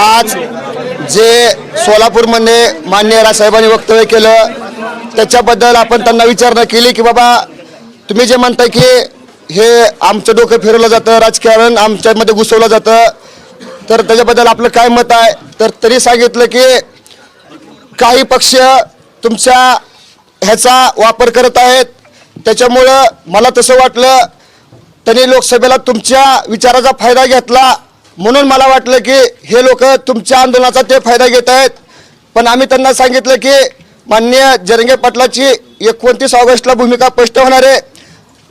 आज जे सोलापूरमध्ये माननीय राजसाहेबांनी वक्तव्य केलं त्याच्याबद्दल आपण त्यांना विचारणा केली की बाबा तुम्ही जे म्हणताय की हे आमचं डोकं फिरवलं जातं, राजकारण आमच्यामध्ये घुसवलं जातं, तर त्याच्याबद्दल आपलं काय मत आहे. तर तरी सांगितलं की काही पक्ष तुमच्या ह्याचा वापर करत आहेत, त्याच्यामुळं मला तसं वाटलं त्यांनी लोकसभेला तुमच्या विचाराचा फायदा घेतला म्हणून मला वाटलं की हे लोक तुमच्या आंदोलनाचा ते फायदा घेत आहेत. पण आम्ही त्यांना सांगितलं की माननीय जरंगे पाटलाची 29 ऑगस्टला भूमिका स्पष्ट होणार आहे.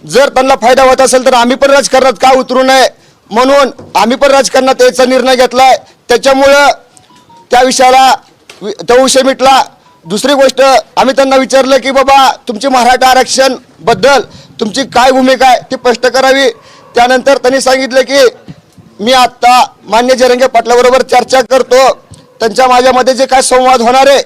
जर त्यांना फायदा होत असेल तर आम्ही पण राजकारणात का उतरू नये म्हणून आम्ही पण राजकारणात यायचा निर्णय घेतलाय. त्याच्यामुळं त्या विषयाला तो विषय मिटला. दुसरी गोष्ट आम्ही त्यांना विचारलं की बाबा तुमची मराठा आरक्षण बद्दल तुमची काय भूमिका आहे ती स्पष्ट करावी. त्यानंतर त्यांनी सांगितलं की मी आत्ता मान्य जरंगे पाटलाबरोबर चर्चा करतो, त्यांच्या माझ्यामध्ये जे काय संवाद होणार आहे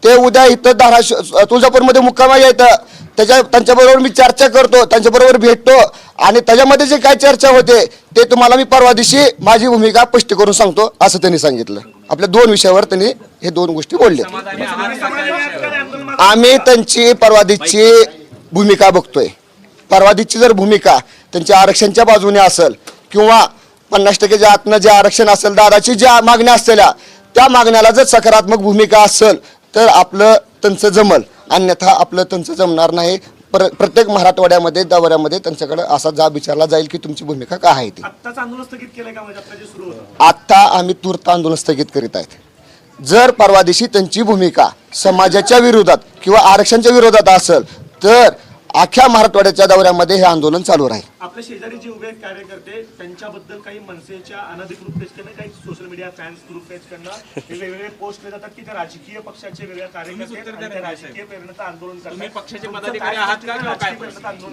ते उद्या इथं धाराशिव तुळजापूरमध्ये मुक्कामी येतं, त्यांच्याबरोबर मी चर्चा करतो, त्यांच्याबरोबर भेटतो आणि त्याच्यामध्ये जे काय चर्चा होते ते तुम्हाला मी परवा दिवशी माझी भूमिका स्पष्ट करून सांगतो असं त्यांनी सांगितलं. आपल्या 2 विषयावर त्यांनी हे 2 गोष्टी बोलल्या. आम्ही त्यांची परवादीची भूमिका बघतोय. परवादीची जर भूमिका त्यांच्या आरक्षणच्या बाजूने असेल किंवा 50% आतनं जे आरक्षण असेल, दादाची ज्या मागण्या असलेल्या त्या मागण्याला जर सकारात्मक भूमिका असेल तर आपलं त्यांचं जमल, अन्यथा आपलं त्यांचं जमणार नाही. प्रत्येक मराठवाड्यामध्ये दौऱ्यामध्ये त्यांच्याकडे असा जाब विचारला जाईल की तुमची भूमिका काय आहे ती. आत्ता आम्ही तूर्त आंदोलन स्थगित करीत आहेत. जर परवा दिवशी त्यांची भूमिका समाजाच्या विरोधात किंवा आरक्षणाच्या विरोधात असेल तर अख्ख्या मराठवाड्याच्या दौऱ्यामध्ये हे आंदोलन चालू राहील. आपल्या शेजारी जे उभे कार्यकर्ते त्यांच्याबद्दल काही मनसेच्या अनधिकृत पेजकडनं काही सोशल मीडिया फॅन्स ग्रुप पेजकडनं वेगवेगळे पोस्ट केले जातात की त्या राजकीय पक्षाचे वेगळ्या कार्यकर्ते राजकीय प्रेरणेचं आंदोलन करतात. पक्षाचे पदाधिकारी आहात का?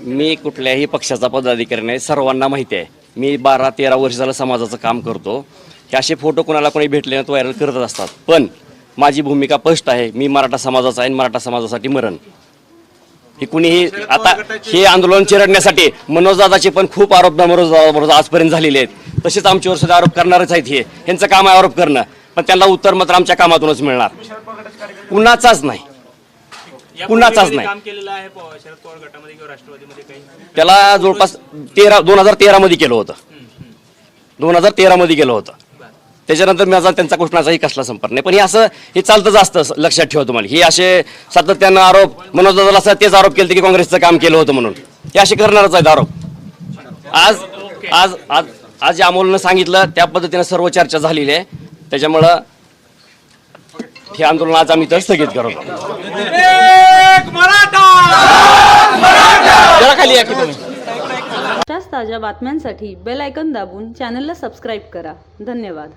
मी कुठल्याही पक्षाचा पदाधिकारी नाही, सर्वांना माहिती आहे. मी 12-13 वर्ष झालं समाजाचं काम करतो. हे असे फोटो कोणाला कोणी भेटले ना तो व्हायरल करत असतात. पण माझी भूमिका स्पष्ट आहे. मी मराठा समाजाचा आहे, मराठा समाजासाठी मरण. हे कुणीही आता हे आंदोलन चिरडण्यासाठी मनोजदादाचे पण खूप आरोप मनोजदादाबरोबर आजपर्यंत झालेले आहेत. तसेच आमच्यावर सुद्धा आरोप करणारच आहेत. यांचं काम आहे आरोप करणं, पण त्यांना उत्तर मात्र आमच्या कामातूनच मिळणार. कुणाचाच नाही, कुणाचाच नाही. त्याला जवळपास 2013 मध्ये केलं होतं. 2013 मध्ये केलं होतं. त्याच्यानंतर माझा त्यांचा कुठलाही कसला संपर्क नाही. पण हे असं हे चालतंच असतं, लक्षात ठेवा तुम्हाला. हे असे सातत्यानं आरोप मनोजदादाला असं तेच आरोप केले की काँग्रेसचं काम केलं होतं म्हणून हे असे करणारच आहेत आरोप. आज आज आज आज जे अमोलनं सांगितलं त्या पद्धतीनं सर्व चर्चा झालेली आहे. त्याच्यामुळं हे आंदोलन आज आम्ही तर स्थगित करतो. जरा खाली या की तुम्ही. ताज्या बातम्यांसाठी बेल आयकॉन दाबून चॅनलला सबस्क्राईब करा. धन्यवाद.